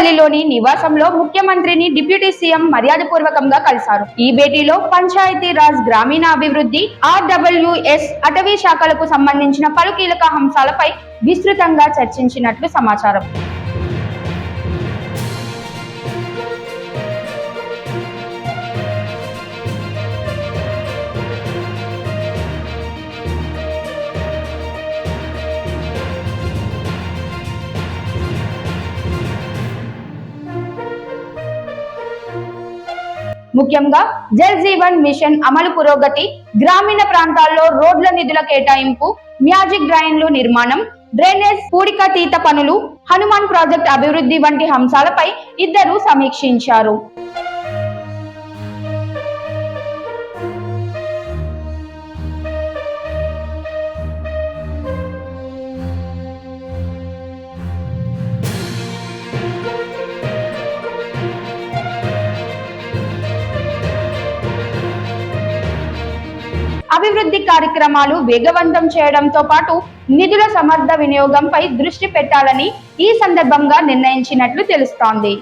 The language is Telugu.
తాడేపల్లిలోని నివాసంలో ముఖ్యమంత్రిని డిప్యూటీ సీఎం మర్యాదపూర్వకంగా కలిశారు. ఈ భేటీలో పంచాయతీ రాజ్, గ్రామీణాభివృద్ధి, RWS, అటవీ శాఖలకు సంబంధించిన పలు కీలక అంశాలపై విస్తృతంగా చర్చించినట్లు సమాచారం. ముఖ్యంగా జల్ జీవన్ మిషన్ అమలు పురోగతి, గ్రామీణ ప్రాంతాల్లో రోడ్ల నిధుల కేటాయింపు, మ్యాజిక్ డ్రైన్లు నిర్మాణం, డ్రైనేజ్ పూడికతీత పనులు, హనుమాన్ ప్రాజెక్ట్ అభివృద్ధి వంటి అంశాలపై ఇద్దరు సమీక్షించారు. అభివృద్ధి కార్యక్రమాలు వేగవంతం చేయడంతో పాటు నిధుల సమర్థ వినియోగంపై దృష్టి పెట్టాలని ఈ సందర్భంగా నిర్ణయించినట్లు తెలుస్తోంది.